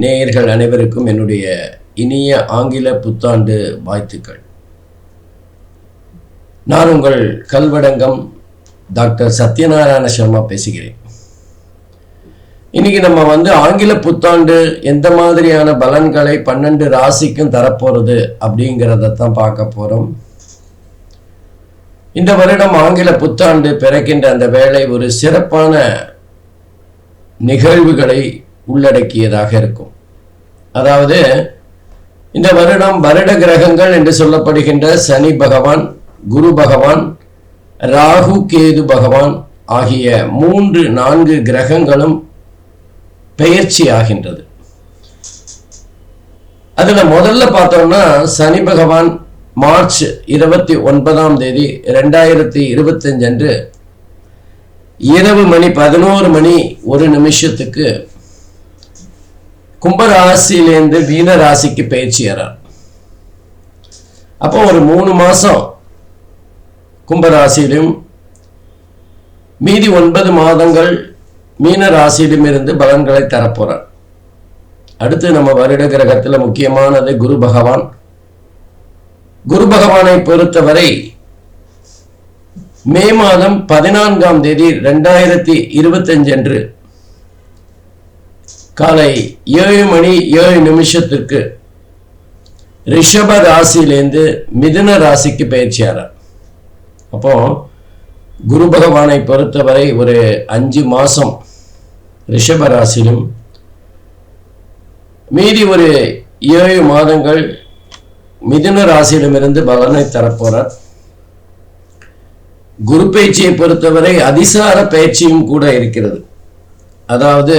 நேயர்கள் அனைவருக்கும் என்னுடைய இனிய ஆங்கில புத்தாண்டு வாழ்த்துக்கள். நான் உங்கள் கல்வடங்கம் டாக்டர் சத்யநாராயண சர்மா பேசுகிறேன். இன்னைக்கு நம்ம ஆங்கில புத்தாண்டு எந்த மாதிரியான பலன்களை 12 ராசிக்கும் தரப்போறது அப்படிங்கிறத தான் பார்க்க போறோம். இந்த வருடம் ஆங்கில புத்தாண்டு பிறக்கின்ற அந்த வேளை ஒரு சிறப்பான நிகழ்வுகளை உள்ளடக்கியதாக இருக்கும். அதாவது இந்த வருட கிரகங்கள் என்று சொல்லப்படுகின்ற சனி பகவான், குரு பகவான், ராகு கேது பகவான் ஆகிய 3-4 கிரகங்களும் பெயர்ச்சி ஆகின்றது. அதுல முதல்ல பார்த்தோம்னா சனி பகவான் மார்ச் 29ஆம் தேதி 2025 அன்று இரவு 11:01 கும்பராசியிலிருந்து மீன ராசிக்கு பயிற்சியாரார். அப்போ ஒரு 3 மாசம் கும்பராசியிலும் மீதி 9 மாதங்கள் மீன ராசியிலும் இருந்து பலன்களை தரப்போறார். அடுத்து நம்ம வருட கிரகத்தில் முக்கியமானது குரு பகவான். குரு பகவானை பொறுத்தவரை மே மாதம் 14ஆம் தேதி 2025 அன்று காலை 7:07 ரிஷப ராசியிலிருந்து மிதுன ராசிக்கு பயிற்சியாரார். அப்போ குரு பகவானை பொறுத்தவரை ஒரு 5 மாசம் ரிஷப ராசியிலும் மீதி ஒரு 7 மாதங்கள் மிதுன ராசியிடமிருந்து பலனை தரப்போறார். குரு பயிற்சியை பொறுத்தவரை அதிசார பயிற்சியும் கூட இருக்கிறது. அதாவது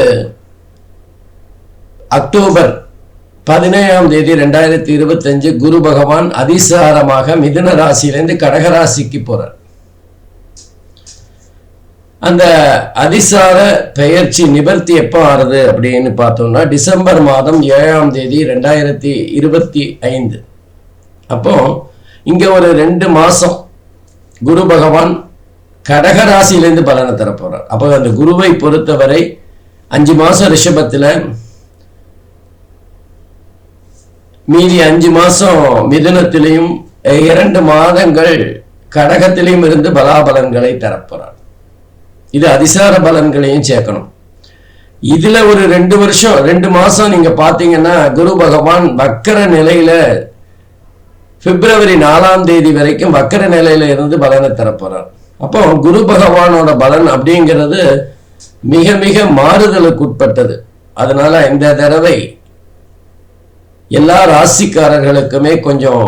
அக்டோபர் 17ஆம் தேதி 2025 குரு பகவான் அதிசாரமாக மிதுன ராசியிலிருந்து கடகராசிக்கு போறார். அந்த அதிசார பெயர்ச்சி நிவர்த்தி எப்போ ஆறுது அப்படின்னு பார்த்தோம்னா டிசம்பர் மாதம் 7ஆம் தேதி 2025. அப்போ இங்க ஒரு 2 மாசம் குரு பகவான் கடகராசியிலிருந்து பலனை தர போறார். அப்போ அந்த குருவை பொறுத்தவரை 5 மாசம் ரிஷபத்துல, மீதி 5 மாசம் மிதுனத்திலையும் 2 மாதங்கள் கடகத்திலையும் இருந்து பலாபலன்களை தரப்போறார். இது அதிசார பலன்களையும் சேர்க்கணும். இதுல ஒரு 2 வருஷம் 2 மாசம் நீங்க பாத்தீங்கன்னா குரு பகவான் வக்கர நிலையில பிப்ரவரி 4ஆம் தேதி வரைக்கும் வக்கர நிலையில இருந்து பலனை தரப்போறார். அப்போ குரு பகவானோட பலன் அப்படிங்கிறது மிக மிக மாறுதலுக்கு உட்பட்டது. அதனால இந்த தடவை எல்லா ராசிக்காரர்களுக்குமே கொஞ்சம்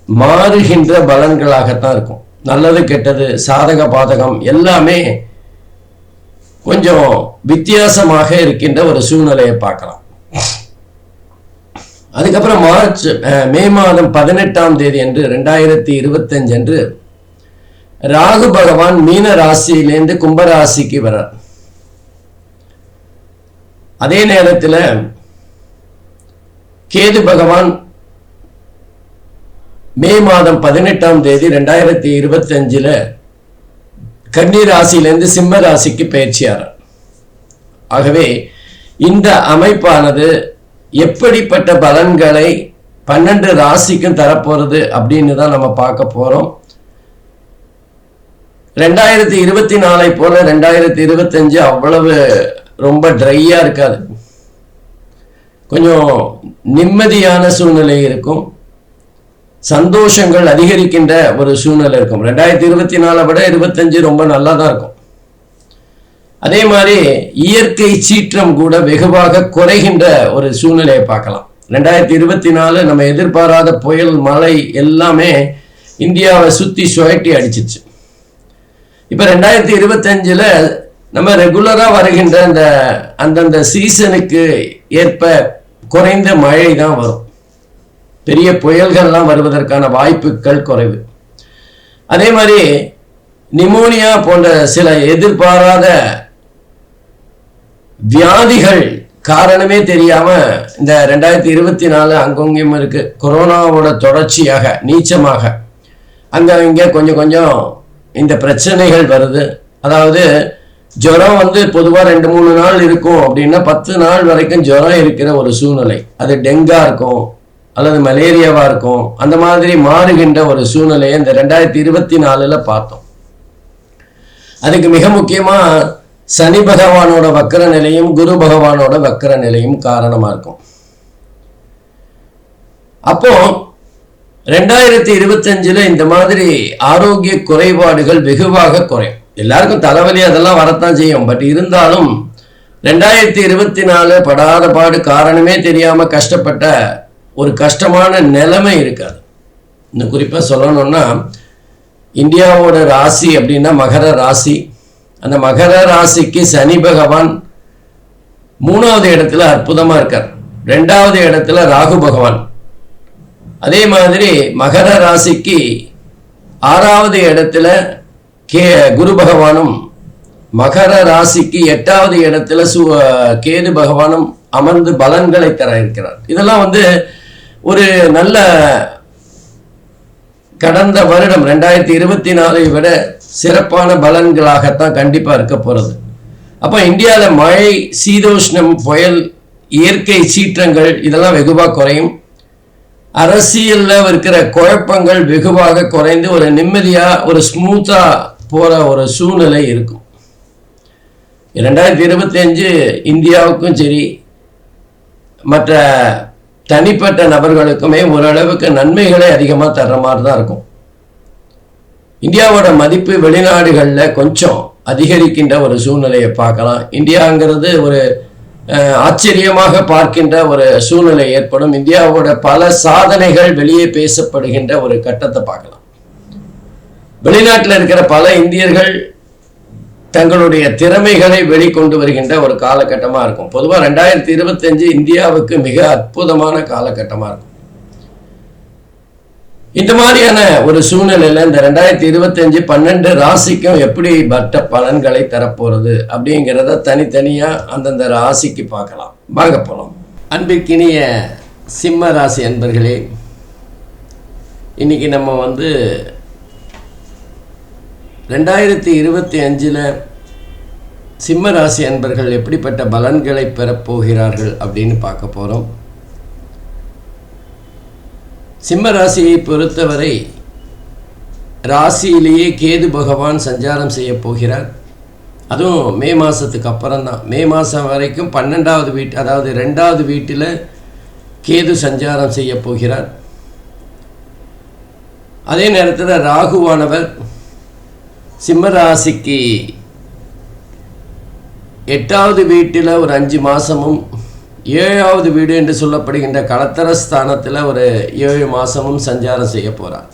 மாறுகின்ற பலன்களாகத்தான் இருக்கும். நல்லது கெட்டது சாதக பாதகம் எல்லாமே கொஞ்சம் வித்தியாசமாக இருக்கின்ற ஒரு சூழ்நிலையை பார்க்கலாம். அதுக்கப்புறம் மே மாதம் 18ஆம் தேதி அன்று 2025 அன்று ராகு பகவான் மீன ராசியிலிருந்து கும்பராசிக்கு வரார். அதே நேரத்தில் கேது பகவான் மே மாதம் 18ஆம் தேதி 2025 கன்னி ராசியிலிருந்து சிம்ம ராசிக்கு பயிற்சியாரார். ஆகவே இந்த அமைப்பானது எப்படிப்பட்ட பலன்களை 12 ராசிக்கும் தரப்போறது அப்படின்னு தான் நம்ம பார்க்க போறோம். 2024 போல 2025 அவ்வளவு ரொம்ப ட்ரையா இருக்காது. கொஞ்சம் நிம்மதியான சூழ்நிலை இருக்கும். சந்தோஷங்கள் அதிகரிக்கின்ற ஒரு சூழ்நிலை இருக்கும். 2024 விட 25 ரொம்ப நல்லா தான் இருக்கும். அதே மாதிரி இயற்கை சீற்றம் கூட வெகுவாக குறைகின்ற ஒரு சூழ்நிலையை பார்க்கலாம். 2024 நம்ம எதிர்பாராத புயல், மழை எல்லாமே இந்தியாவை சுத்தி சுழட்டி அடிச்சிச்சு. இப்ப 2025 நம்ம ரெகுலரா வருகின்ற அந்தந்த சீசனுக்கு ஏற்ப குறைந்த மழை தான் வரும். பெரிய புயல்கள்லாம் வருவதற்கான வாய்ப்புகள் குறைவு. அதே மாதிரி நிமோனியா போன்ற சில எதிர்பாராத வியாதிகள் காரணமே தெரியாம இந்த 2024 அங்கொங்கும் இருக்கு. கொரோனாவோட தொடர்ச்சியாக நீச்சமாக அங்க இங்க கொஞ்சம் இந்த பிரச்சனைகள் வருது. அதாவது ஜுரம் வந்து பொதுவாக 2-3 நாள் இருக்கும் அப்படின்னா 10 நாள் வரைக்கும் ஜுரம் இருக்கிற ஒரு சூழ்நிலை. அது டெங்கா இருக்கும் அல்லது மலேரியாவா இருக்கும். அந்த மாதிரி மாறுகின்ற ஒரு சூழ்நிலையை இந்த 2024 பார்த்தோம். அதுக்கு மிக முக்கியமா சனி பகவானோட வக்கர நிலையும் குரு பகவானோட வக்கர நிலையும் காரணமா இருக்கும். அப்போ 2025 இந்த மாதிரி ஆரோக்கிய குறைபாடுகள் வெகுவாக குறையும். எல்லாருக்கும் தலைவலி அதெல்லாம் வரத்தான் செய்யும். பட் இருந்தாலும் 2024 படாத பாடு காரணமே தெரியாம கஷ்டப்பட்ட ஒரு கஷ்டமான நிலைமை இருக்காது. இன்னும் குறிப்பா சொல்லணும்னா இந்தியாவோட ராசி அப்படின்னா மகர ராசி. அந்த மகர ராசிக்கு சனி பகவான் 3வது இடத்துல அற்புதமா இருக்கார். 2வது இடத்துல ராகு பகவான். அதே மாதிரி மகர ராசிக்கு 6வது இடத்துல குரு பகவானும், மகர ராசிக்கு 8வது இடத்துல கேது பகவானும் அமர்ந்து பலன்களை தர இருக்கிறார். இதெல்லாம் வந்து ஒரு நல்ல கடந்த வருடம் 2024 விட சிறப்பான பலன்களாகத்தான் கண்டிப்பா இருக்க போறது. அப்போ இந்தியாவில் மழை, சீதோஷ்ணம், புயல், இயற்கை சீற்றங்கள் இதெல்லாம் வெகுவாக குறையும். அரசியல்ல இருக்கிற குழப்பங்கள் வெகுவாக குறைந்து ஒரு நிம்மதியா ஒரு ஸ்மூத்தா போற ஒரு சூழ்நிலை இருக்கும். 2025 இந்தியாவுக்கும் சரி மற்ற தனிப்பட்ட நபர்களுக்குமே ஓரளவுக்கு நன்மைகளை அதிகமாக தர்ற மாதிரி தான் இருக்கும். இந்தியாவோட மதிப்பு வெளிநாடுகளில் கொஞ்சம் அதிகரிக்கின்ற ஒரு சூழ்நிலையை பார்க்கலாம். இந்தியாங்கிறது ஒரு ஆச்சரியமாக பார்க்கின்ற ஒரு சூழ்நிலை ஏற்படும். இந்தியாவோட பல சாதனைகள் வெளியே பேசப்படுகின்ற ஒரு கட்டத்தை பார்க்கலாம். வெளிநாட்டில் இருக்கிற பல இந்தியர்கள் தங்களுடைய திறமைகளை வெளிக்கொண்டு வருகின்ற ஒரு காலகட்டமாக இருக்கும். பொதுவாக 2025 இந்தியாவுக்கு மிக அற்புதமான காலகட்டமாக இருக்கும். இந்த மாதிரியான ஒரு சூழ்நிலையில் இந்த 2025 12 ராசிக்கும் எப்படி பட்ட பலன்களை தரப்போறது அப்படிங்கிறத தனித்தனியா அந்தந்த ராசிக்கு பார்க்கலாம். வாங்க போலாம். அன்பிற்கினிய சிம்ம ராசி அன்பர்களே, இன்னைக்கு நம்ம வந்து 2025 சிம்ம ராசி அன்பர்கள் எப்படிப்பட்ட பலன்களை பெறப்போகிறார்கள் அப்படின்னு பார்க்க போகிறோம். சிம்ம ராசியை பொறுத்தவரை ராசியிலேயே கேது பகவான் சஞ்சாரம் செய்ய போகிறார். அதுவும் மே மாதத்துக்கு அப்புறம்தான். மே மாதம் வரைக்கும் 12வது வீட்டு, அதாவது 2வது வீட்டில் கேது சஞ்சாரம் செய்ய போகிறார். அதே நேரத்தில் ராகுவானவர் சிம்ம ராசிக்கு 8வது வீட்டில் ஒரு 5 மாதமும் 7வது வீடு என்று சொல்லப்படுகின்ற களத்திர ஸ்தானத்தில் ஒரு 7 மாதமும் சஞ்சாரம் செய்ய போகிறார்.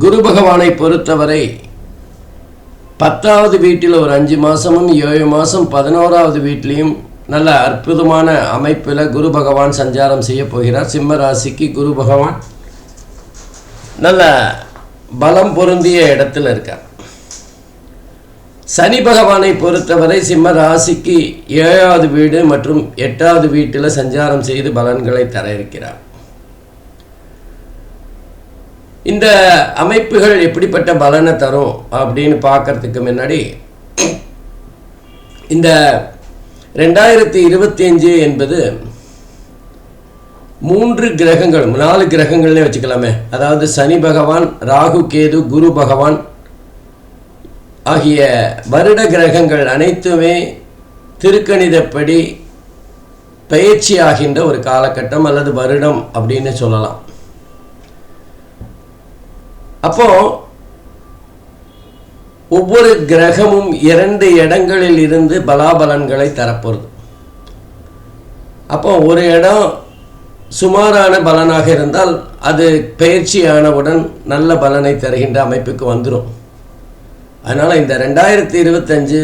குரு பகவானை பொறுத்தவரை 10வது வீட்டில் ஒரு 5 மாதமும் 7 மாதம் 11வது வீட்டிலையும் நல்ல அற்புதமான அமைப்பில் குரு பகவான் சஞ்சாரம் செய்ய போகிறார். சிம்ம ராசிக்கு குரு பகவான் நல்ல பலம் பொருந்திய இடத்துல இருக்கார். சனி பகவானை பொறுத்தவரை சிம்ம ராசிக்கு 7வது வீடு மற்றும் 8வது வீட்டில் சஞ்சாரம் செய்து பலன்களை தர இருக்கிறார். இந்த அமைப்புகள் எப்படிப்பட்ட பலனை தரும் அப்படின்னு பார்க்கறதுக்கு முன்னாடி இந்த 2025 என்பது 3 கிரகங்கள், 4 கிரகங்கள்னே வச்சுக்கலாமே. அதாவது சனி பகவான், ராகு, கேது, குரு பகவான் ஆகிய வருட கிரகங்கள் அனைத்துமே திருக்கணிதப்படி பயிற்சி ஆகின்ற ஒரு காலகட்டம் அல்லது வருடம் அப்படின்னு சொல்லலாம். அப்போ ஒவ்வொரு கிரகமும் 2 இடங்களில் இருந்து பலாபலன்களை தரப்போகிறது. அப்போ ஒரு இடம் சுமாரான பலனாக இருந்தால் அது பயிற்சியானவுடன் நல்ல பலனை தருகின்ற அமைப்புக்கு வந்துடும். அதனால் இந்த 2025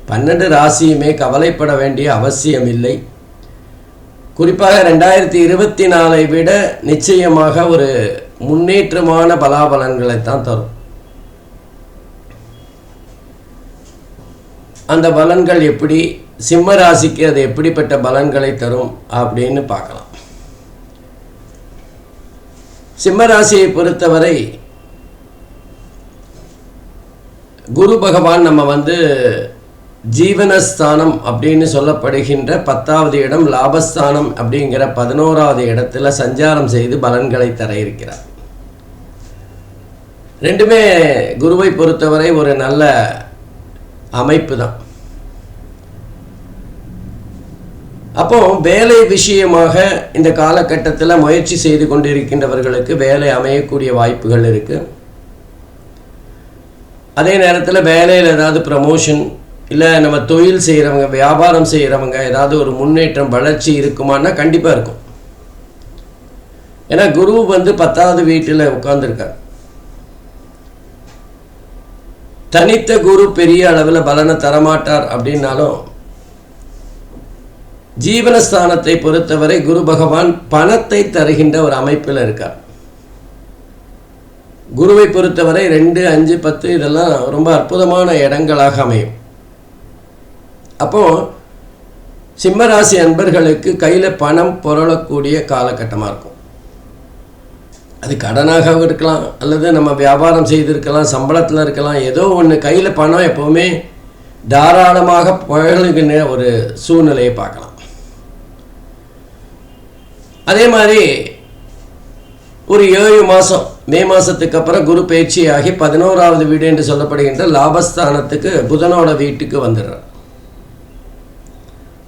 12 ராசியுமே கவலைப்பட வேண்டிய அவசியம் இல்லை. குறிப்பாக 2024 விட நிச்சயமாக ஒரு முன்னேற்றமான பலாபலன்களைத்தான் தரும். அந்த பலன்கள் எப்படி, சிம்ம ராசிக்கு அது எப்படிப்பட்ட பலன்களை தரும் அப்படின்னு பார்க்கலாம். சிம்ம ராசியை பொறுத்தவரை குரு பகவான் நம்ம ஜீவனஸ்தானம் அப்படின்னு சொல்லப்படுகின்ற 10வது இடம், லாபஸ்தானம் அப்படிங்கிற 11வது இடத்துல சஞ்சாரம் செய்து பலன்களை தர இருக்கிறார். ரெண்டுமே குருவை பொறுத்தவரை ஒரு நல்ல அமைப்பு தான். அப்போ வேலை விஷயமாக இந்த காலகட்டத்தில் முயற்சி செய்து கொண்டிருக்கின்றவர்களுக்கு வேலை அமையக்கூடிய வாய்ப்புகள் இருக்கு. அதே நேரத்தில் வேலையில் ஏதாவது ப்ரமோஷன், இல்லை நம்ம தொழில் செய்கிறவங்க, வியாபாரம் செய்கிறவங்க ஏதாவது ஒரு முன்னேற்றம், வளர்ச்சி இருக்குமானா கண்டிப்பாக இருக்கும். ஏன்னா குரு 10வது வீட்டில் உட்கார்ந்துருக்கார். தனித்த குரு பெரிய அளவில் பலனை தரமாட்டார் அப்படின்னாலும், ஜீவனஸ்தானத்தை பொறுத்தவரை குரு பகவான் பணத்தை தருகின்ற ஒரு அமைப்பில் இருக்கார். குருவை பொறுத்தவரை 2, 5, 10 இதெல்லாம் ரொம்ப அற்புதமான இடங்களாக அமையும். அப்போ சிம்மராசி அன்பர்களுக்கு கையில் பணம் புரளக்கூடிய காலகட்டமாக இருக்கும். அது கடனாக இருக்கலாம், அல்லது நம்ம வியாபாரம் செய்திருக்கலாம், சம்பளத்தில் இருக்கலாம். ஏதோ ஒன்று கையில் பணம் எப்போவுமே தாராளமாக புகழுகின்ற ஒரு சூழ்நிலையை பார்க்கலாம். அதே மாதிரி ஒரு 7 மாதம், மே மாதத்துக்கு அப்புறம் குரு பயிற்சியாகி 11வது வீடு என்று சொல்லப்படுகின்ற லாபஸ்தானத்துக்கு புதனோட வீட்டுக்கு வந்துடுறார்.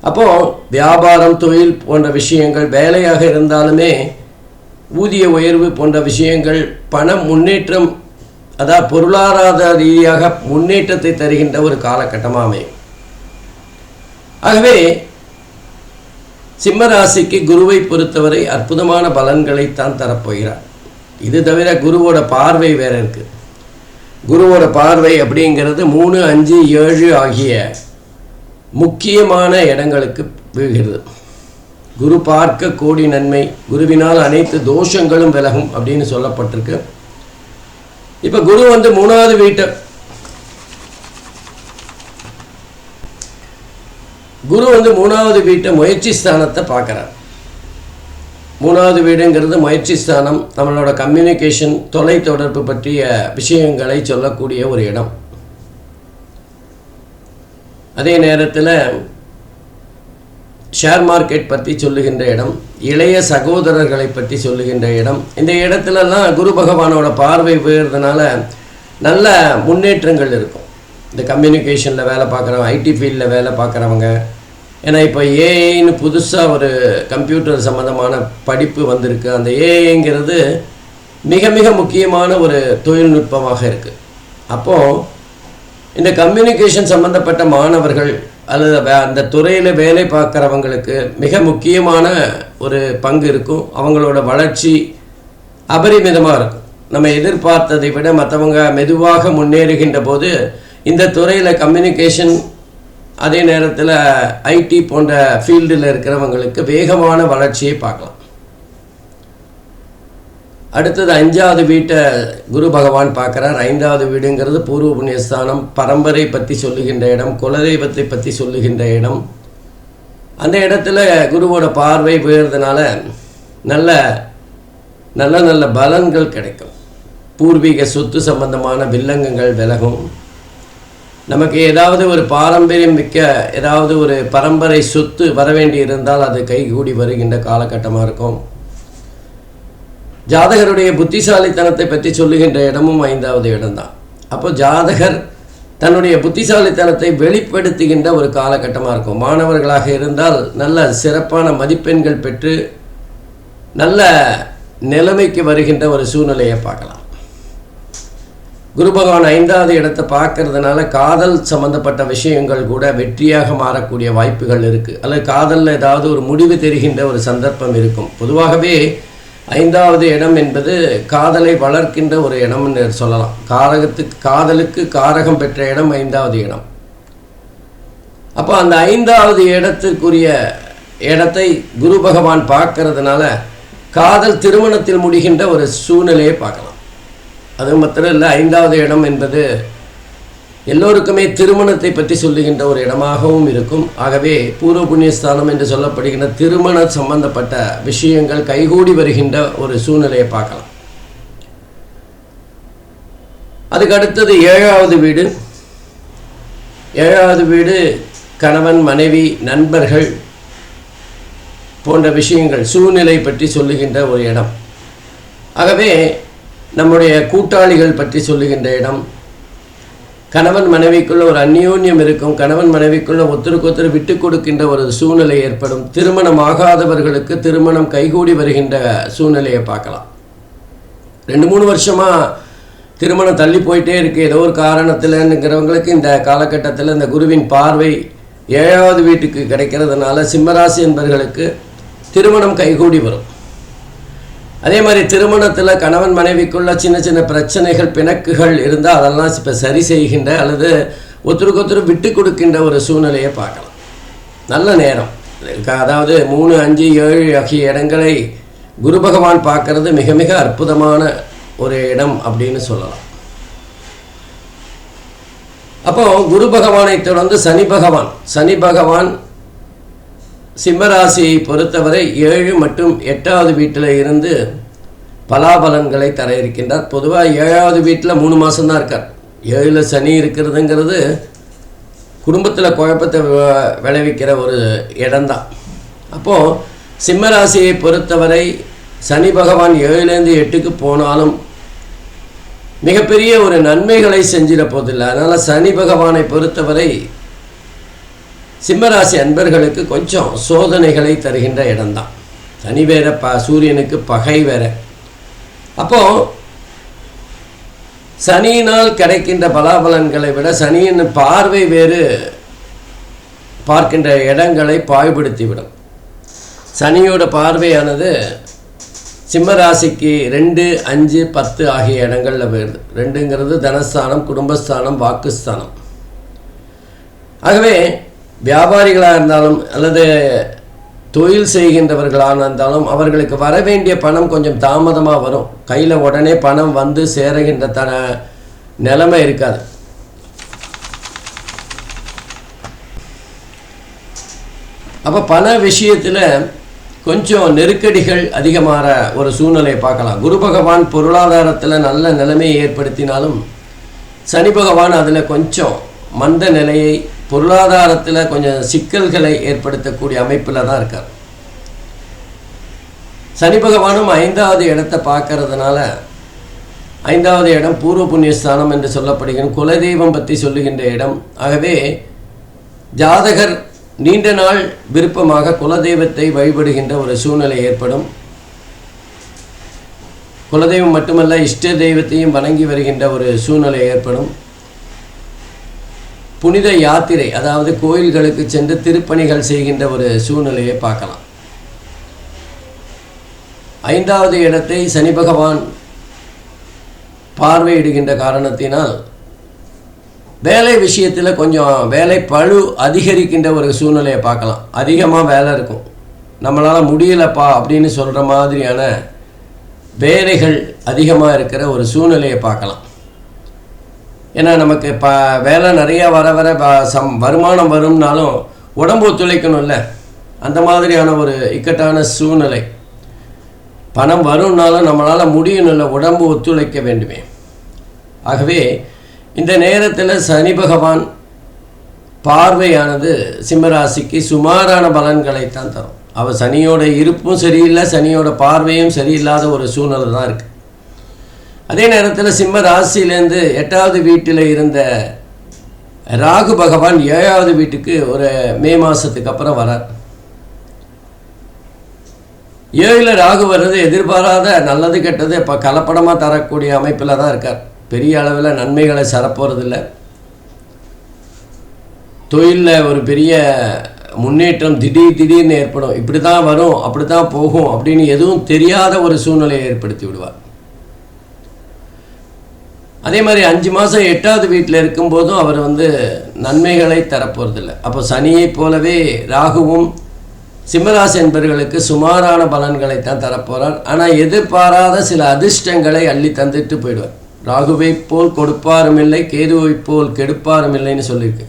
அப்போ வியாபாரம், தொழில் போன்ற விஷயங்கள், வேலையாக இருந்தாலுமே ஊதிய உயர்வு போன்ற விஷயங்கள், பண முன்னேற்றம், அதாவது பொருளாதார ரீதியாக முன்னேற்றத்தை தருகின்ற ஒரு காலகட்டமாக அமையும். ஆகவே சிம்மராசிக்கு குருவை பொறுத்தவரை அற்புதமான பலன்களைத்தான் தரப்போகிறார். இது தவிர குருவோட பார்வை வேற இருக்கு. குருவோட பார்வை அப்படிங்கிறது 3, 5, 7 ஆகிய முக்கியமான இடங்களுக்கு விழுகிறது. குரு பார்க்க கோடி நன்மை, குருவினால் அனைத்து தோஷங்களும் விலகும் அப்படின்னு சொல்லப்பட்டிருக்கு. இப்ப குரு 3வது வீட்டை குரு 3வது வீட்டை முயற்சி ஸ்தானத்தை பார்க்குறார். 3வது வீடுங்கிறது முயற்சி ஸ்தானம், நம்மளோட கம்யூனிகேஷன், தொலைத்தொடர்பு பற்றிய விஷயங்களை சொல்லக்கூடிய ஒரு இடம். அதே நேரத்தில் ஷேர் மார்க்கெட் பற்றி சொல்லுகின்ற இடம், இளைய சகோதரர்களை பற்றி சொல்லுகின்ற இடம். இந்த இடத்துலலாம் குரு பகவானோட பார்வை போகிறதுனால நல்ல முன்னேற்றங்கள் இருக்கும். இந்த கம்யூனிகேஷனில் வேலை பார்க்குறவங்க, ஐடி ஃபீல்டில் வேலை பார்க்குறவங்க, ஏன்னா இப்போ ஏஐன்னு புதுசாக ஒரு கம்ப்யூட்டர் சம்மந்தமான படிப்பு வந்திருக்கு. அந்த ஏஐங்கிறது மிக மிக முக்கியமான ஒரு தொழில்நுட்பமாக இருக்குது. அப்போது இந்த கம்யூனிகேஷன் சம்மந்தப்பட்ட மாணவர்கள் அல்லது அந்த துறையில் வேலை பார்க்குறவங்களுக்கு மிக முக்கியமான ஒரு பங்கு இருக்கும். அவங்களோட வளர்ச்சி அபரிமிதமாக இருக்கும். நம்ம எதிர்பார்த்ததை விட மற்றவங்க மெதுவாக முன்னேறுகின்ற போது இந்த துறையில் கம்யூனிகேஷன், அதே நேரத்தில் ஐடி போன்ற ஃபீல்டில் இருக்கிறவங்களுக்கு வேகமான வளர்ச்சியை பார்க்கலாம். அடுத்தது 5வது வீட்டை குரு பகவான் பார்க்குறார். 5வது வீடுங்கிறது பூர்வ புண்ணியஸ்தானம், பரம்பரை பற்றி சொல்லுகின்ற இடம், குலதெய்வத்தை பற்றி சொல்லுகின்ற இடம். அந்த இடத்துல குருவோட பார்வை விழுறதுனால நல்ல நல்ல நல்ல பலன்கள் கிடைக்கும். பூர்வீக சொத்து சம்பந்தமான வில்லங்கங்கள் விலகும். நமக்கு ஏதாவது ஒரு பாரம்பரியம் மிக்க ஏதாவது ஒரு பரம்பரை சொத்து வரவேண்டி இருந்தால் அது கைகூடி வருகின்ற காலகட்டமாக இருக்கும். ஜாதகருடைய புத்திசாலித்தனத்தை பற்றி சொல்லுகின்ற இடமும் 5வது இடம்தான். அப்போ ஜாதகர் தன்னுடைய புத்திசாலித்தனத்தை வெளிப்படுத்துகின்ற ஒரு காலகட்டமாக இருக்கும். மாணவர்களாக இருந்தால் நல்ல சிறப்பான மதிப்பெண்கள் பெற்று நல்ல நிலைமைக்கு வருகின்ற ஒரு சூழ்நிலையை பார்க்கலாம். குரு பகவான் 5வது இடத்தை பார்க்கறதுனால காதல் சம்பந்தப்பட்ட விஷயங்கள் கூட வெற்றியாக மாறக்கூடிய வாய்ப்புகள் இருக்குது. அல்லது காதலில் ஏதாவது ஒரு முடிவு தெரிகின்ற ஒரு சந்தர்ப்பம் இருக்கும். பொதுவாகவே 5வது இடம் என்பது காதலை வளர்க்கின்ற ஒரு இடம்னு சொல்லலாம். காதலுக்கு காரகம் பெற்ற இடம் 5வது இடம். அப்போ அந்த 5வது இடத்துக்குரிய இடத்தை குரு பகவான் பார்க்கறதுனால காதல் திருமணத்தில் முடிகின்ற ஒரு சூழ்நிலையை பார்க்கலாம். அது மாத்திரம் இல்லை, 5வது இடம் என்பது எல்லோருக்குமே திருமணத்தை பற்றி சொல்லுகின்ற ஒரு இடமாகவும் இருக்கும். ஆகவே பூர்வ புண்ணியஸ்தானம் என்று சொல்லப்படுகின்ற திருமண சம்பந்தப்பட்ட விஷயங்கள் கைகூடி வருகின்ற ஒரு சூழ்நிலையை பார்க்கலாம். அதுக்கு அடுத்தது 7வது வீடு. ஏழாவது வீடு கணவன் மனைவி நண்பர்கள் போன்ற விஷயங்கள் சூழ்நிலை பற்றி சொல்லுகின்ற ஒரு இடம். ஆகவே நம்முடைய கூட்டாளிகள் பற்றி சொல்லுகின்ற இடம். கணவன் மனைவிக்குள்ள ஒரு அந்யோன்யம் இருக்கும். கணவன் மனைவிக்குள்ள ஒருத்தருக்கு விட்டு கொடுக்கின்ற ஒரு சூழ்நிலை ஏற்படும். திருமணம் ஆகாதவர்களுக்கு திருமணம் கைகூடி வருகின்ற சூழ்நிலையை பார்க்கலாம். 2-3 வருஷமாக திருமணம் தள்ளி போயிட்டே இருக்குது ஏதோ ஒரு காரணத்தில்ங்கிறவங்களுக்கு இந்த காலகட்டத்தில் இந்த குருவின் பார்வை 7வது வீட்டுக்கு கிடைக்கிறதுனால சிம்மராசி என்பவர்களுக்கு திருமணம் கைகூடி வரும். அதே மாதிரி திருமணத்தில் கணவன் மனைவிக்குள்ள சின்ன சின்ன பிரச்சனைகள் பிணக்குகள் இருந்தால் அதெல்லாம் இப்போ சரி செய்கின்ற அல்லது ஒருத்தருக்கு விட்டு கொடுக்கின்ற ஒரு சூழ்நிலையை பார்க்கலாம். நல்ல நேரம், அதாவது 3, 5, 7 ஆகிய இடங்களை குரு பகவான் பார்க்கறது மிக மிக அற்புதமான ஒரு இடம் அப்படின்னு சொல்லலாம். அப்போ குரு பகவானை தொடர்ந்து சனி பகவான் சிம்மராசியை பொறுத்தவரை 7 மற்றும் 8வது வீட்டில் இருந்து பலாபலன்களை தர இருக்கின்றார். பொதுவாக 7வது வீட்டில் 3 மாதம்தான் இருக்கார். 7ல் சனி இருக்கிறதுங்கிறது குடும்பத்தில் குழப்பத்தை விளைவிக்கிற ஒரு இடம்தான். அப்போது சிம்மராசியை பொறுத்தவரை சனி பகவான் 7லேருந்து 8க்கு போனாலும் மிகப்பெரிய ஒரு நன்மைகளை செஞ்சிட போதில்லை. அதனால் சனி பகவானை பொறுத்தவரை சிம்மராசி அன்பர்களுக்கு கொஞ்சம் சோதனைகளை தருகின்ற இடம்தான். சனி வேற சூரியனுக்கு பகை வேற. அப்போது சனியினால் கிடைக்கின்ற பலாபலன்களை விட சனியின் பார்வை வேறு பார்க்கின்ற இடங்களை பாழ்படுத்திவிடும். சனியோட பார்வையானது சிம்மராசிக்கு 2, 5, 10 ஆகிய இடங்களில் வருது. 2ங்கிறது தனஸ்தானம், குடும்பஸ்தானம், வாக்குஸ்தானம். ஆகவே வியாபாரிகளாக இருந்தாலும் அல்லது தொழில் செய்கின்றவர்களாக இருந்தாலும் அவர்களுக்கு வர வேண்டிய பணம் கொஞ்சம் தாமதமாக வரும். கையில் உடனே பணம் வந்து சேருகின்ற நிலைமை இருக்காது. அப்போ பண விஷயத்தில் கொஞ்சம் நெருக்கடிகள் அதிகமான ஒரு சூழ்நிலையை பார்க்கலாம். குரு பகவான் பொருளாதாரத்தில் நல்ல நிலைமையை ஏற்படுத்தினாலும் சனி பகவான் அதில் கொஞ்சம் மந்த நிலையை, பொருளாதாரத்தில் கொஞ்சம் சிக்கல்களை ஏற்படுத்தக்கூடிய அமைப்பில் தான் இருக்கார். சனி பகவானும் 5வது இடத்தை பார்க்கறதுனால 5வது இடம் பூர்வ புண்ணியஸ்தானம் என்று சொல்லப்படுகிற குலதெய்வம் பற்றி சொல்லுகின்ற இடம். ஆகவே ஜாதகர் நீண்ட நாள் விருப்பமாக குலதெய்வத்தை வழிபடுகின்ற ஒரு சூழ்நிலை ஏற்படும். குலதெய்வம் மட்டுமல்ல இஷ்ட தெய்வத்தையும் வணங்கி வருகின்ற ஒரு சூழ்நிலை ஏற்படும். புனித யாத்திரை, அதாவது கோயில்களுக்கு சென்று திருப்பணிகள் செய்கின்ற ஒரு சூழ்நிலையை பார்க்கலாம். 5வது இடத்தை சனி பகவான் பார்வையிடுகின்ற காரணத்தினால் வேலை விஷயத்தில் கொஞ்சம் வேலை பழு அதிகரிக்கின்ற ஒரு சூழ்நிலையை பார்க்கலாம். அதிகமாக வேலை இருக்கும், நம்மளால் முடியலப்பா அப்படின்னு சொல்கிற மாதிரியான வேலைகள் அதிகமாக இருக்கிற ஒரு சூழ்நிலையை பார்க்கலாம். ஏன்னா நமக்கு வேலை நிறையா வர வருமானம் வரும்னாலும் உடம்பு ஒத்துழைக்கணும்ல, அந்த மாதிரியான ஒரு இக்கட்டான சூழ்நிலை. பணம் வரும்னாலும் நம்மளால் முடியணும்ல, உடம்பு ஒத்துழைக்க வேண்டுமே. ஆகவே இந்த நேரத்தில் சனி பகவான் பார்வையானது சிம்மராசிக்கு சுமாரான பலன்களைத்தான் தரும். அவர் சனியோட இருப்பும் சரியில்லை, சனியோட பார்வையும் சரியில்லாத ஒரு சூழ்நிலை தான் இருக்குது. அதே நேரத்தில் சிம்ம ராசியிலேருந்து 8வது வீட்டில் இருந்த ராகு பகவான் 7வது வீட்டுக்கு ஒரு மே மாதத்துக்கு அப்புறம் வரார். 7ல் ராகு வர்றது எதிர்பாராத நல்லது கெட்டது இப்போ கலப்படமாக தரக்கூடிய அமைப்பில் தான் இருக்கார். பெரிய அளவில் நன்மைகளை சரப்போகிறதில்லை. தொழிலில் ஒரு பெரிய முன்னேற்றம் திடீர்னு ஏற்படும். இப்படி தான் வரும், அப்படி தான் போகும் அப்படின்னு எதுவும் தெரியாத ஒரு சூழ்நிலையை ஏற்படுத்தி விடுவார். அதே மாதிரி 5 மாதம் 8வது வீட்டில் இருக்கும்போதும் அவர் நன்மைகளை தரப்போகிறதில்லை. அப்போ சனியை போலவே ராகுவும் சிம்மராசி என்பவர்களுக்கு சுமாரான பலன்களைத்தான் தரப்போகிறார். ஆனால் எதிர்பாராத சில அதிர்ஷ்டங்களை அள்ளி தந்துட்டு போயிடுவார். ராகுவை போல் கொடுப்பாரும் இல்லை, கேதுவை போல் கெடுப்பாரும் இல்லைன்னு சொல்லியிருக்கு.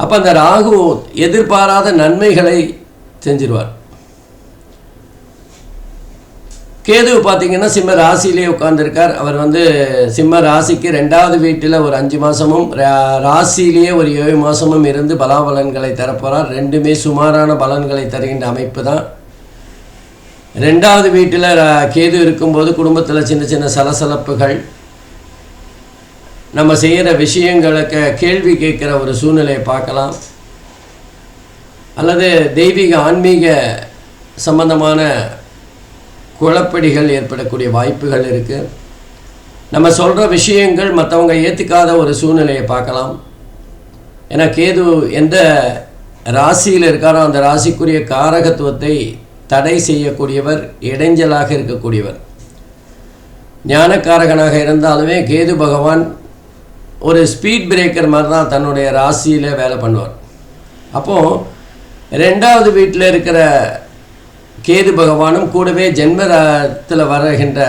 அப்போ அந்த ராகு எதிர்பாராத நன்மைகளை செஞ்சிருவார். கேது பார்த்தீங்கன்னா சிம்ம ராசியிலே உட்கார்ந்துருக்கார். அவர் சிம்ம ராசிக்கு 2வது வீட்டில் ஒரு 5 மாதமும் ராசியிலேயே ஒரு 7 மாதமும் இருந்து பலாபலன்களை தரப்போகிறார். ரெண்டுமே சுமாரான பலன்களை தருகின்ற அமைப்பு தான். 2வது வீட்டில் கேது இருக்கும்போது குடும்பத்தில் சின்ன சின்ன சலசலப்புகள், நம்ம செய்கிற விஷயங்களுக்கு கேள்வி கேட்குற ஒரு சூழ்நிலையை பார்க்கலாம். அல்லது தெய்வீக ஆன்மீக சம்பந்தமான குழப்படிகள் ஏற்படக்கூடிய வாய்ப்புகள் இருக்குது. நம்ம சொல்கிற விஷயங்கள் மற்றவங்க ஏற்றுக்காத ஒரு சூழ்நிலையை பார்க்கலாம். ஏன்னா கேது எந்த ராசியில் இருக்காரோ அந்த ராசிக்குரிய காரகத்துவத்தை தடை செய்யக்கூடியவர், இடைஞ்சலாக இருக்கக்கூடியவர். ஞானக்காரகனாக இருந்தாலுமே கேது பகவான் ஒரு ஸ்பீட் பிரேக்கர் மாதிரி தான் தன்னுடைய ராசியில் வேலை பண்ணுவார். அப்போது 2வது வீட்டில் இருக்கிற கேது பகவானும் கூடவே ஜென்மத்தில் வருகின்ற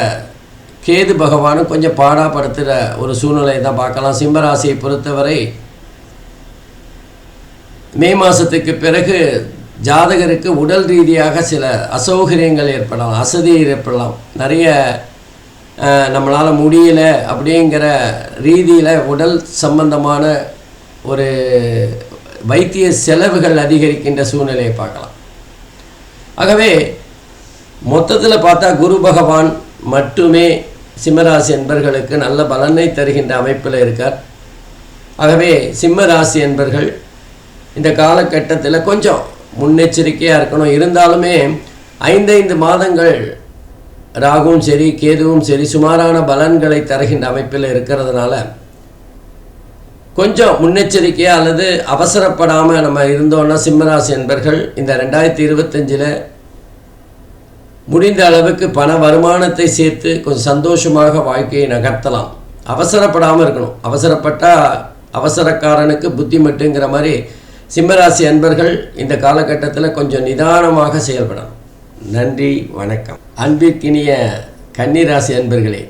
கேது பகவானும் கொஞ்சம் பாடாப்படுத்துகிற ஒரு சூழ்நிலையை தான் பார்க்கலாம். சிம்மராசியை பொறுத்தவரை மே மாதத்துக்கு பிறகு ஜாதகருக்கு உடல் ரீதியாக சில அசௌகரியங்கள் ஏற்படலாம், அசதி ஏற்படலாம். நிறைய நம்மளால் முடியல அப்படிங்கிற ரீதியில் உடல் சம்பந்தமான ஒரு வைத்திய செலவுகள் அதிகரிக்கின்ற சூழ்நிலையை பார்க்கலாம். ஆகவே மொத்தத்தில் பார்த்தா குரு பகவான் மட்டுமே சிம்மராசி என்பர்களுக்கு நல்ல பலனை தருகின்ற அமைப்பில் இருக்கார். ஆகவே சிம்மராசி என்பர்கள் இந்த காலகட்டத்தில் கொஞ்சம் முன்னெச்சரிக்கையாக இருக்கணும். இருந்தாலுமே 5 மாதங்கள் ராகுவும் சரி கேதுவும் சரி சுமாரான பலன்களை தருகின்ற அமைப்பில் இருக்கிறதுனால கொஞ்சம் முன்னெச்சரிக்கையாக அல்லது அவசரப்படாமல் நம்ம இருந்தோன்னா சிம்மராசி என்பர்கள் இந்த 2025 முடிந்த அளவுக்கு பண வருமானத்தை சேர்த்து கொஞ்சம் சந்தோஷமாக வாழ்க்கையை நகர்த்தலாம். அவசரப்படாமல் இருக்கணும். அவசரப்பட்டால் அவசரக்காரனுக்கு புத்தி மட்டுங்கிற மாதிரி சிம்மராசி அன்பர்கள் இந்த காலகட்டத்தில் கொஞ்சம் நிதானமாக செயல்படணும். நன்றி, வணக்கம். அன்பிற்கினிய கன்னிராசி அன்பர்களே,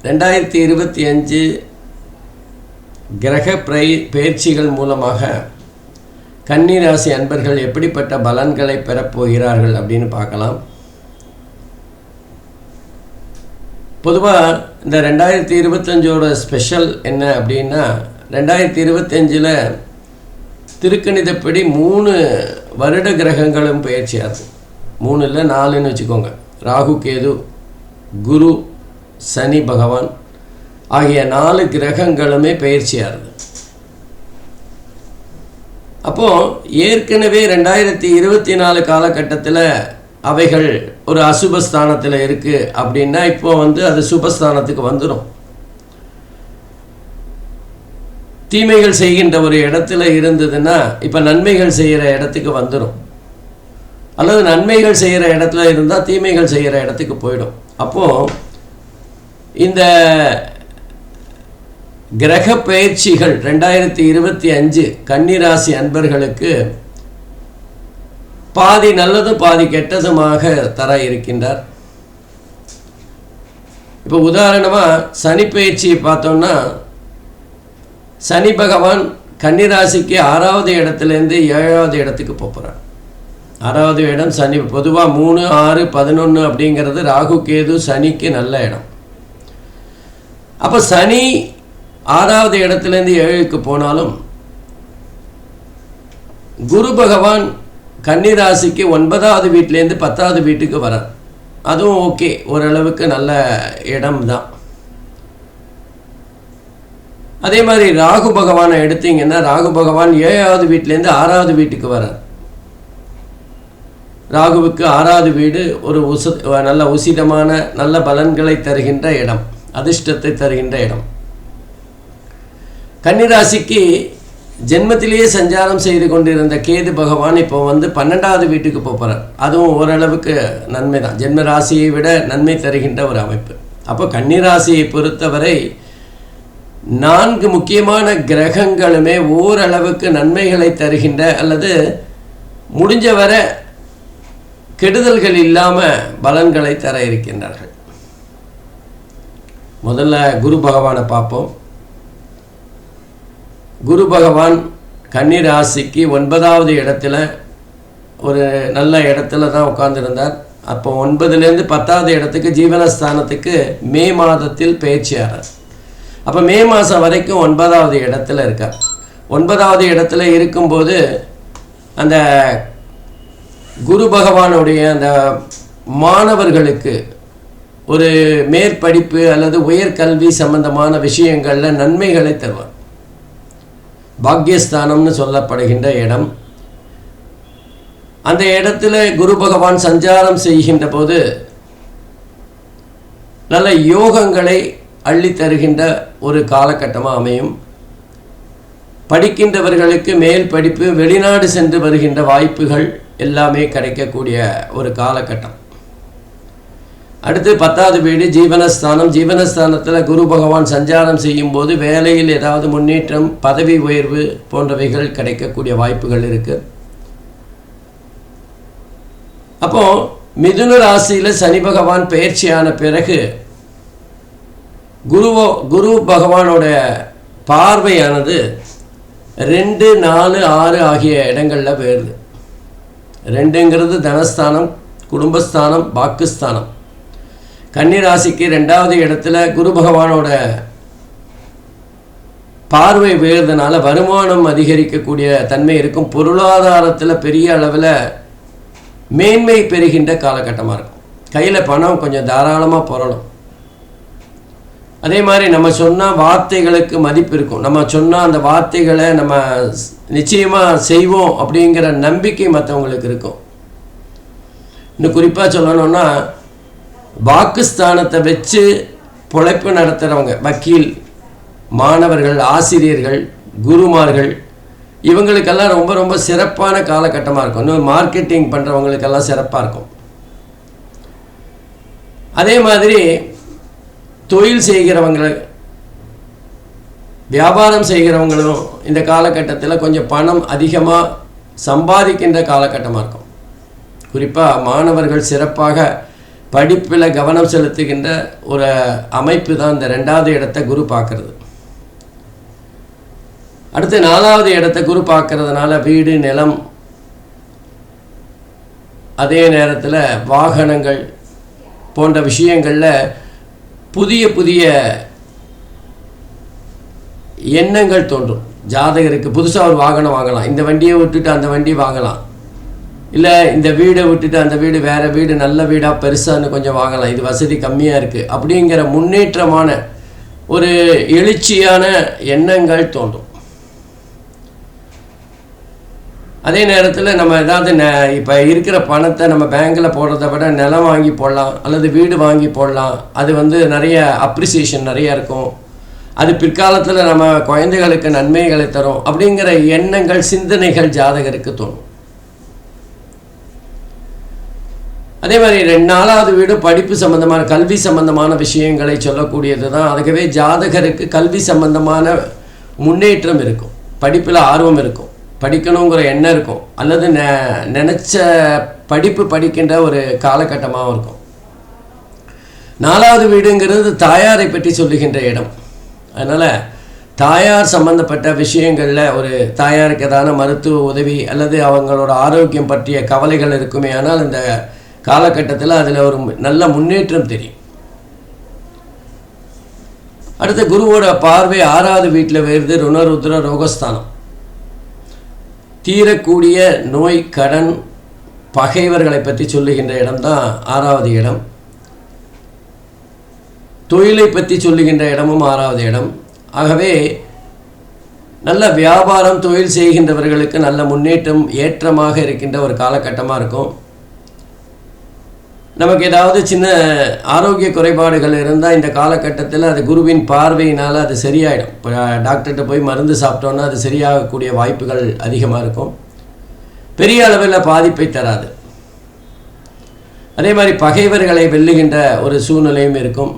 2025 கிரக பெயர்ச்சிகள் மூலமாக கன்னிராசி அன்பர்கள் எப்படிப்பட்ட பலன்களை பெறப்போகிறார்கள் அப்படின்னு பார்க்கலாம். பொதுவாக இந்த 2025ஓட ஸ்பெஷல் என்ன அப்படின்னா, 2025 திருக்கணிதப்படி 3 வருட கிரகங்களும் பயிற்சியாகும். 3 இல்லை 4ன்னு வச்சுக்கோங்க. ராகு கேது குரு சனி பகவான் ஆகிய 4 கிரகங்களுமே பயிற்சியாகுது. அப்போது ஏற்கனவே 2024 காலகட்டத்தில் அவைகள் ஒரு அசுபஸ்தானத்தில் இருக்குது அப்படின்னா இப்போ அது சுபஸ்தானத்துக்கு வந்துடும். தீமைகள் செய்கின்ற ஒரு இடத்துல இருந்ததுன்னா இப்போ நன்மைகள் செய்கிற இடத்துக்கு வந்துடும். அல்லது நன்மைகள் செய்கிற இடத்துல இருந்தால் தீமைகள் செய்கிற இடத்துக்கு போயிடும். அப்போது இந்த கிரக பயிற்சிகள் 2025 கன்னிராசி அன்பர்களுக்கு பாதி நல்லதும் பாதி கெட்டதுமாக தர இருக்கின்றார். இப்போ உதாரணமாக சனி பயிற்சியை பார்த்தோம்னா, சனி பகவான் கன்னிராசிக்கு 6வது இடத்துலேருந்து 7வது இடத்துக்கு போகிறார். 6வது இடம் சனி. பொதுவாக 3, 6, 11 அப்படிங்கிறது ராகு கேது சனிக்கு நல்ல இடம். அப்போ சனி 6வது இடத்துலேருந்து 7க்கு போனாலும் குரு பகவான் கன்னிராசிக்கு 9வது வீட்டிலேருந்து 10வது வீட்டுக்கு வரார். அதுவும் ஓகே, ஓரளவுக்கு நல்ல இடம் தான். அதே மாதிரி ராகு பகவானை எடுத்தீங்கன்னா, ராகு பகவான் 7வது வீட்டிலேருந்து 6வது வீட்டுக்கு வரார். ராகுவுக்கு 6வது வீடு ஒரு நல்ல உசிதமான நல்ல பலன்களை தருகின்ற இடம், அதிர்ஷ்டத்தை தருகின்ற இடம். கன்னிராசிக்கு ஜென்மத்திலேயே சஞ்சாரம் செய்து கொண்டிருந்த கேது பகவான் இப்போ 12வது வீட்டுக்கு போகிறார். அதுவும் ஓரளவுக்கு நன்மை தான், ஜென்ம ராசியை விட நன்மை தருகின்ற ஒரு அமைப்பு. அப்போ கன்னிராசியை பொறுத்தவரை 4 முக்கியமான கிரகங்களுமே ஓரளவுக்கு நன்மைகளை தருகின்ற அல்லது முடிஞ்சவரை கெடுதல்கள் இல்லாமல் பலன்களை தர இருக்கின்றார்கள். முதல்ல குரு பகவானை பார்ப்போம். குரு பகவான் கன்னிராசிக்கு 9வது இடத்துல ஒரு நல்ல இடத்துல தான் உட்கார்ந்துருந்தார். அப்போ 9லேருந்து 10வது இடத்துக்கு ஜீவனஸ்தானத்துக்கு மே மாதத்தில் பயிற்சியாகிறார். அப்போ மே மாதம் வரைக்கும் 9வது இடத்துல இருக்கார். 9வது இடத்துல இருக்கும்போது அந்த குரு பகவானுடைய அந்த மாணவர்களுக்கு ஒரு மேற்படிப்பு அல்லது உயர்கல்வி சம்பந்தமான விஷயங்களில் நன்மைகளை தருவார். பாக்யஸ்தானம்னு சொல்லப்படுகின்ற இடம். அந்த இடத்துல குரு பகவான் சஞ்சாரம் செய்கின்ற போது நல்ல யோகங்களை அள்ளி தருகின்ற ஒரு காலகட்டமாக அமையும். படிக்கின்றவர்களுக்கு மேல் படிப்பு, வெளிநாடு சென்று வருகின்ற வாய்ப்புகள் எல்லாமே கிடைக்கக்கூடிய ஒரு காலகட்டம். அடுத்து 10வது வீடு ஜீவனஸ்தானம். ஜீவனஸ்தானத்தில் குரு பகவான் சஞ்சாரம் செய்யும் போது வேலையில் ஏதாவது முன்னேற்றம், பதவி உயர்வு போன்றவைகள் கிடைக்கக்கூடிய வாய்ப்புகள் இருக்கு. அப்போ மிதுன ராசியில் சனி பகவான் பயிற்சியான பிறகு குரு பகவானோட பார்வையானது 2, 4, 6 ஆகிய இடங்களில் போயிடுது. 2ங்கிறது தனஸ்தானம், குடும்பஸ்தானம், வாக்குஸ்தானம். கன்னி ராசிக்கு 2வது இடத்துல குரு பகவானோட பார்வை விழுறதுனால வருமானம் அதிகரிக்கக்கூடிய தன்மை இருக்கும். பொருளாதாரத்தில் பெரிய அளவில் மேன்மை பெறுகின்ற காலகட்டமாக இருக்கும். கையில் பணம் கொஞ்சம் தாராளமாக புரளும். அதே மாதிரி நம்ம சொன்னால் வார்த்தைகளுக்கு மதிப்பு இருக்கும். நம்ம சொன்னால் அந்த வார்த்தைகளை நம்ம நிச்சயமாக செய்வோம் அப்படிங்கிற நம்பிக்கை மற்றவங்களுக்கு இருக்கும். இன்னும் குறிப்பாக சொல்லணும்னா வாக்குஸ்தானத்தை வச்சு பொழைப்பு நடத்துகிறவங்க, வக்கீல், மாணவர்கள், ஆசிரியர்கள், குருமார்கள், இவங்களுக்கெல்லாம் ரொம்ப ரொம்ப சிறப்பான காலகட்டமாக இருக்கும். இன்னும் மார்க்கெட்டிங் பண்ணுறவங்களுக்கெல்லாம் சிறப்பாக இருக்கும். அதே மாதிரி தொழில் செய்கிறவங்க, வியாபாரம் செய்கிறவங்களும் இந்த காலகட்டத்தில் கொஞ்சம் பணம் அதிகமாக சம்பாதிக்கின்ற காலகட்டமாக இருக்கும். குறிப்பாக மாணவர்கள் சிறப்பாக படிப்பில் கவனம் செலுத்துகின்ற ஒரு அமைப்பு தான் இந்த 2வது இடத்தை குரு பார்க்கறது. அடுத்து 4வது இடத்தை குரு பார்க்கறதுனால வீடு, நிலம், அதே நேரத்தில் வாகனங்கள் போன்ற விஷயங்களில் புதிய புதிய எண்ணங்கள் தோன்றும். ஜாதகருக்கு புதுசாக ஒரு வாகனம் வாங்கலாம், இந்த வண்டியை விட்டுட்டு அந்த வண்டி வாங்கலாம், இல்லை இந்த வீடை விட்டுட்டு அந்த வீடு வேறு வீடு, நல்ல வீடாக பெருசான்னு கொஞ்சம் வாங்கலாம், இது வசதி கம்மியாக இருக்குது அப்படிங்கிற முன்னேற்றமான ஒரு எழுச்சியான எண்ணங்கள் தோன்றும். அதே நேரத்தில் நம்ம ஏதாவது இப்போ இருக்கிற பணத்தை நம்ம பேங்கில் போடுறத விட நிலம் வாங்கி போடலாம் அல்லது வீடு வாங்கி போடலாம். அது நிறைய அப்ரிசியேஷன் நிறையா இருக்கும். அது பிற்காலத்தில் நம்ம குழந்தைகளுக்கு நன்மைகளை தரும் அப்படிங்கிற எண்ணங்கள், சிந்தனைகள் ஜாதகருக்கு தோணும். அதே மாதிரி 4வது வீடு படிப்பு சம்பந்தமான, கல்வி சம்பந்தமான விஷயங்களை சொல்லக்கூடியது தான். அதுக்கவே ஜாதகருக்கு கல்வி சம்பந்தமான முன்னேற்றம் இருக்கும், படிப்பில் ஆர்வம் இருக்கும், படிக்கணுங்கிற எண்ணம் இருக்கும், அல்லது நினச்ச படிப்பு படிக்கின்ற ஒரு காலகட்டமாகவும் இருக்கும். 4வது வீடுங்கிறது தாயாரை பற்றி சொல்லுகின்ற இடம். அதனால் தாயார் சம்பந்தப்பட்ட விஷயங்களில் ஒரு தாயாருக்கு ஏதான மருத்துவ உதவி அல்லது அவங்களோட ஆரோக்கியம் பற்றிய கவலைகள் இருக்குமே. ஆனால் இந்த காலகட்டத்தில் அதில் ஒரு நல்ல முன்னேற்றம் தெரியும். அடுத்த குருவோட பார்வை 6வது வீட்டில் வருது, ருணருத்ர ரோகஸ்தானம். தீரக்கூடிய நோய், கடன், பகைவர்களை பற்றி சொல்லுகின்ற இடம்தான் 6வது இடம். தொழிலை பற்றி சொல்லுகின்ற இடமும் 6வது இடம். ஆகவே நல்ல வியாபாரம், தொழில் செய்கின்றவர்களுக்கு நல்ல முன்னேற்றம், ஏற்றமாக இருக்கின்ற ஒரு காலகட்டமாக இருக்கும். நமக்கு ஏதாவது சின்ன ஆரோக்கிய குறைபாடுகள் இருந்தால் இந்த காலகட்டத்தில் அது குருவின் பார்வையினால் அது சரியாயிடும். இப்போ டாக்டர்கிட்ட போய் மருந்து சாப்பிட்டோன்னா அது சரியாகக்கூடிய வாய்ப்புகள் அதிகமாக இருக்கும். பெரிய அளவில் பாதிப்பை தராது. அதே மாதிரி பகைவர்களை வெல்லுகின்ற ஒரு சூழ்நிலையும் இருக்கும்.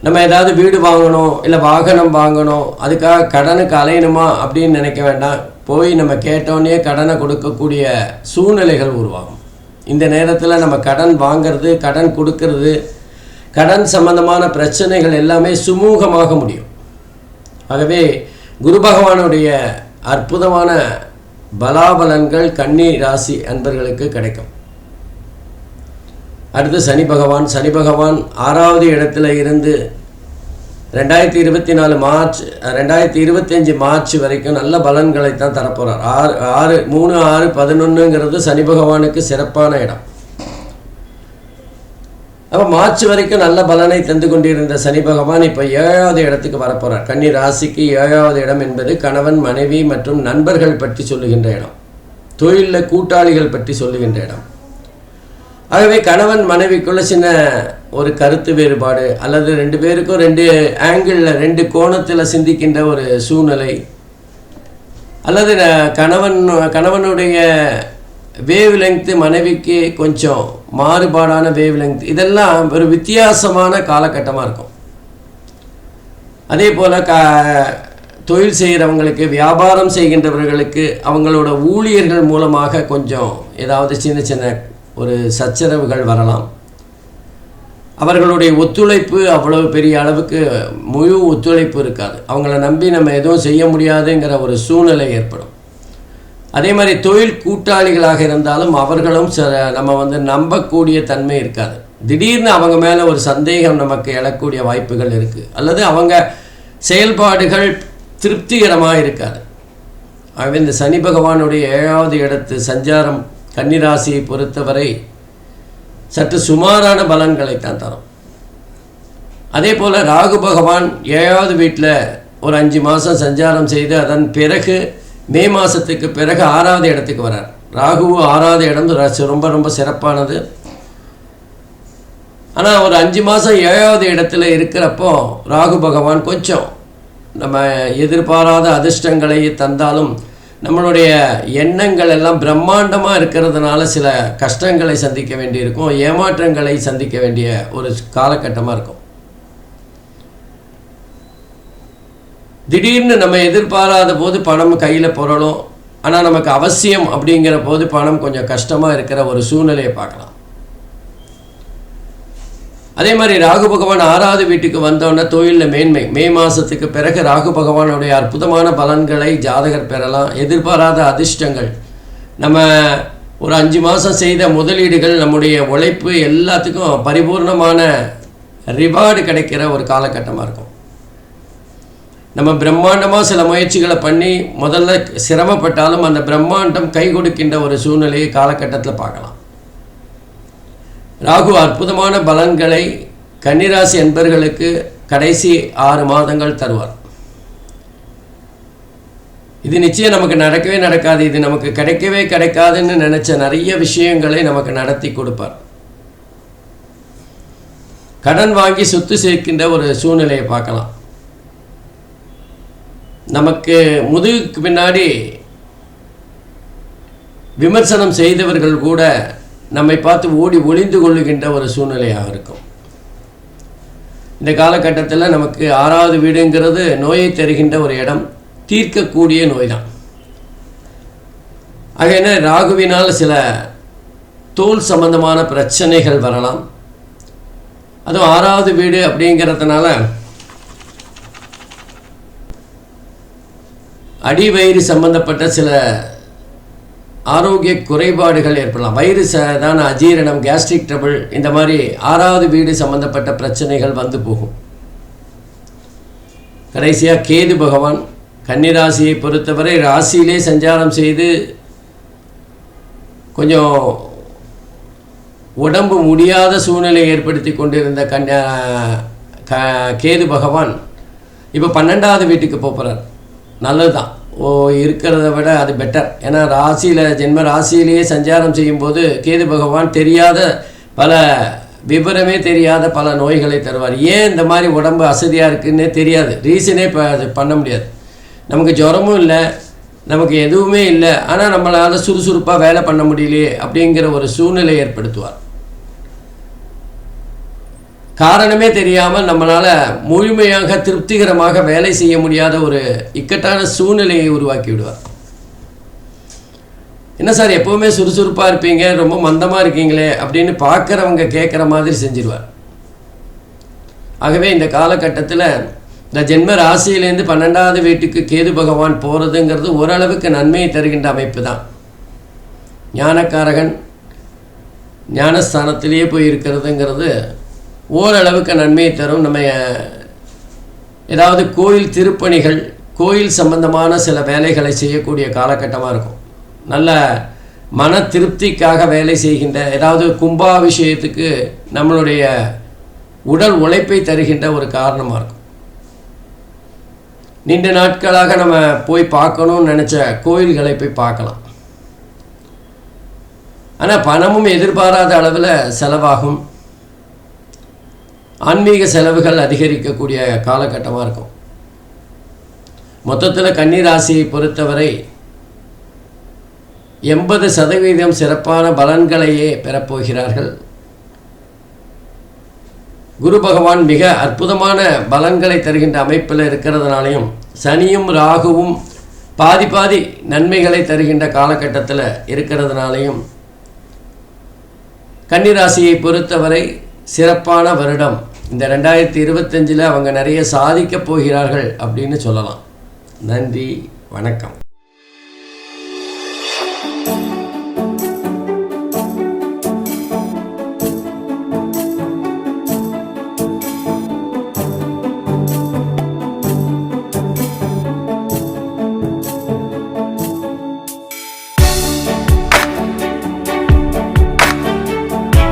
நம்ம ஏதாவது வீடு வாங்கணும் இல்லை வாகனம் வாங்கணும், அதுக்காக கடனுக்கு அலையணுமா அப்படின்னு நினைக்க வேண்டாம். போய் நம்ம கேட்டோன்னே கடனை கொடுக்கக்கூடிய சூழ்நிலைகள் உருவாகும். இந்த நேரத்தில் நம்ம கடன் வாங்கிறது, கடன் கொடுக்கறது, கடன் சம்பந்தமான பிரச்சனைகள் எல்லாமே சுமூகமாக முடியும். ஆகவே குரு பகவானுடைய அற்புதமான பலாபலன்கள் கன்னி ராசி அன்பர்களுக்கு கிடைக்கும். அடுத்து சனி பகவான். சனி பகவான் 6வது இடத்துல இருந்து 2025 மார்ச் வரைக்கும் நல்ல பலன்களை தான் தரப்போகிறார். 3, 6, 11ங்கிறது சனி பகவானுக்கு சிறப்பான இடம். அப்போ மார்ச் வரைக்கும் நல்ல பலனை தந்து கொண்டிருந்த சனி பகவான் இப்போ 7வது இடத்துக்கு வரப்போகிறார். கன்னி ராசிக்கு 7வது இடம் என்பது கணவன், மனைவி மற்றும் நண்பர்கள் பற்றி சொல்லுகின்ற இடம், தொழிலில் கூட்டாளிகள் பற்றி சொல்லுகின்ற இடம். ஆகவே கணவன் மனைவிக்குள்ள சின்ன ஒரு கருத்து வேறுபாடு அல்லது 2 பேருக்கும் 2 ஆங்கிளில் 2 கோணத்தில் சிந்திக்கின்ற ஒரு சூழ்நிலை, அல்லது கணவனுடைய வேவ் லெங்க்த்து மனைவிக்கு கொஞ்சம் மாறுபாடான வேவ் லெங்க்த், இதெல்லாம் ஒரு வித்தியாசமான காலகட்டமாக இருக்கும். அதே போல் தொழில் செய்கிறவங்களுக்கு, வியாபாரம் செய்கின்றவர்களுக்கு அவங்களோட ஊழியர்கள் மூலமாக கொஞ்சம் ஏதாவது சின்ன சின்ன ஒரு சச்சரவுகள் வரலாம். அவர்களுடைய ஒத்துழைப்பு அவ்வளவு பெரிய அளவுக்கு முழு ஒத்துழைப்பு இருக்காது. அவங்கள நம்பி நம்ம எதுவும் செய்ய முடியாதுங்கிற ஒரு சூழ்நிலை ஏற்படும். அதே மாதிரி தொழில் கூட்டாளிகளாக இருந்தாலும் அவர்களும் நம்ம நம்பக்கூடிய தன்மை இருக்காது. திடீர்னு அவங்க மேலே ஒரு சந்தேகம் நமக்கு எழக்கூடிய வாய்ப்புகள் இருக்குது, அல்லது அவங்க செயல்பாடுகள் திருப்திகரமாக இருக்காது. ஆகவே இந்த சனி பகவானுடைய 7வது இடத்து சஞ்சாரம் கன்னிராசியை பொறுத்தவரை சற்று சுமாரான பலன்களைத்தான் தரும். அதே போல் ராகு பகவான் 7வது வீட்டில் ஒரு 5 மாதம் சஞ்சாரம் செய்து அதன் பிறகு மே மாதத்துக்கு பிறகு 6வது இடத்துக்கு வரார். ராகு 6வது இடம் ரொம்ப ரொம்ப சிறப்பானது. ஆனால் ஒரு 5 மாதம் 7வது இடத்துல இருக்கிறப்போ ராகு பகவான் கொஞ்சம் நம்ம எதிர்பாராத அதிர்ஷ்டங்களை தந்தாலும் நம்மளுடைய எண்ணங்கள் எல்லாம் பிரம்மாண்டமாக இருக்கிறதுனால சில கஷ்டங்களை சந்திக்க வேண்டியிருக்கும், ஏமாற்றங்களை சந்திக்க வேண்டிய ஒரு காலகட்டமாக இருக்கும். திடீர்னு நம்ம எதிர்பாராத போது பணம் கையில் புரளும். ஆனால் நமக்கு அவசியம் அப்படிங்கிற போது பணம் கொஞ்சம் கஷ்டமாக இருக்கிற ஒரு சூழ்நிலையை பார்க்கலாம். அதே மாதிரி ராகு பகவான் 6வது வீட்டுக்கு வந்தோடனே தொழிலில் மேன்மை. மே மாதத்துக்கு பிறகு ராகு பகவானுடைய அற்புதமான பலன்களை ஜாதகர் பெறலாம். எதிர்பாராத அதிர்ஷ்டங்கள், நம்ம ஒரு 5 மாதம் செய்த முதலீடுகள், நம்முடைய உழைப்பு எல்லாத்துக்கும் பரிபூர்ணமான ரிவார்டு கிடைக்கிற ஒரு காலகட்டமாக இருக்கும். நம்ம பிரம்மாண்டமாக சில முயற்சிகளை பண்ணி முதல்ல சிரமப்பட்டாலும் அந்த பிரம்மாண்டம் கை கொடுக்கின்ற ஒரு சூழ்நிலையை காலகட்டத்தில் பார்க்கலாம். ராகு அற்புதமான பலன்களை கன்னிராசி என்பர்களுக்கு கடைசி 6 மாதங்கள் தருவார். இது நிச்சயம் நமக்கு நடக்கவே நடக்காது, இது நமக்கு கிடைக்கவே கிடைக்காதுன்னு நினச்ச நிறைய விஷயங்களை நமக்கு நடத்தி கொடுப்பார். கடன் வாங்கி சொத்து சேர்க்கின்ற ஒரு சூழ்நிலையை பார்க்கலாம். நமக்கு முதுகுக்கு பின்னாடி விமர்சனம் செய்தவர்கள் கூட நம்மை பார்த்து ஓடி ஒளிந்து கொள்ளுகின்ற ஒரு சூழ்நிலையாக இருக்கும். இந்த காலகட்டத்தில் நமக்கு 6வது வீடுங்கிறது நோயை தருகின்ற ஒரு இடம், தீர்க்கக்கூடிய நோய் தான். ஆகையினா ராகுவினால் சில தோல் சம்பந்தமான பிரச்சனைகள் வரலாம். அதுவும் 6வது வீடு அப்படிங்கிறதுனால அடிவயிறு சம்பந்தப்பட்ட சில ஆரோக்கிய குறைபாடுகள் ஏற்படலாம். வயிறு சாதாரண அஜீரணம், கேஸ்ட்ரிக் ட்ரபிள், இந்த மாதிரி 6வது வீடு சம்பந்தப்பட்ட பிரச்சனைகள் வந்து போகும். கடைசியாக கேது பகவான் கன்னிராசியை பொறுத்தவரை ராசியிலே சஞ்சாரம் செய்து கொஞ்சம் உடம்பு முடியாத சூழ்நிலை ஏற்படுத்தி கொண்டிருந்த கேது பகவான் இப்போ 12வது வீட்டுக்கு போகிறார். நல்லது தான், இருக்கிறத விட அது பெட்டர். ஏன்னா ராசியில் ஜென்ம ராசியிலேயே சஞ்சாரம் செய்யும்போது கேது பகவான் தெரியாத பல விவரமே தெரியாத பல நோய்களை தருவார். ஏன் இந்த மாதிரி உடம்பு அசதியாக இருக்குன்னே தெரியாது, ரீசனே பண்ண முடியாது. நமக்கு ஜுரமும் இல்லை, நமக்கு எதுவுமே இல்லை, ஆனால் நம்மளால் சுறுசுறுப்பாக வேலை பண்ண முடியலையே அப்படிங்கிற ஒரு சூழ்நிலை ஏற்படுத்துவார். காரணமே தெரியாமல் நம்மளால் முழுமையாக திருப்திகரமாக வேலை செய்ய முடியாத ஒரு இக்கட்டான சூழ்நிலையை உருவாக்கி விடுவார். என்ன சார் எப்போவுமே சுறுசுறுப்பாக இருப்பீங்க, ரொம்ப மந்தமாக இருக்கீங்களே அப்படின்னு பார்க்குறவங்க கேட்குற மாதிரி செஞ்சிடுவார். ஆகவே இந்த காலகட்டத்தில் இந்த ஜென்ம ராசியிலேருந்து 12வது வீட்டுக்கு கேது பகவான் போகிறதுங்கிறது ஓரளவுக்கு நன்மையை தருகின்ற அமைப்பு தான். ஞானக்காரகன் ஞானஸ்தானத்திலேயே போய் இருக்கிறதுங்கிறது ஓரளவுக்கு நன்மையை தரும். நம்ம ஏதாவது கோயில் திருப்பணிகள், கோயில் சம்பந்தமான சில வேலைகளை செய்யக்கூடிய காலகட்டமாக இருக்கும். நல்ல மன திருப்திக்காக வேலை செய்கின்ற, ஏதாவது கும்பாபிஷேகத்துக்கு நம்மளுடைய உடல் உழைப்பை தருகின்ற ஒரு காரணமாக இருக்கும். நீண்ட நாட்களாக நம்ம போய் பார்க்கணும்னு நினச்ச கோயில்களை போய் பார்க்கலாம். ஆனால் பணமும் எதிர்பாராத அளவில் செலவாகும். ஆன்மீக செலவுகள் அதிகரிக்கக்கூடிய காலகட்டமாக இருக்கும். மொத்தத்தில் கன்னி ராசியை பொறுத்தவரை 80% சிறப்பான பலன்களையே பெறப்போகிறார்கள். குரு பகவான் மிக அற்புதமான பலன்களை தருகின்ற அமைப்பில் இருக்கிறதுனாலையும், சனியும் ராகுவும் பாதி நன்மைகளை தருகின்ற காலகட்டத்தில் இருக்கிறதுனாலையும் கன்னிராசியை பொறுத்தவரை சிறப்பான வருடம். இந்த 2025 அவங்க நிறைய சாதிக்கப் போகிறார்கள் அப்படின்னு சொல்லலாம். நன்றி, வணக்கம்.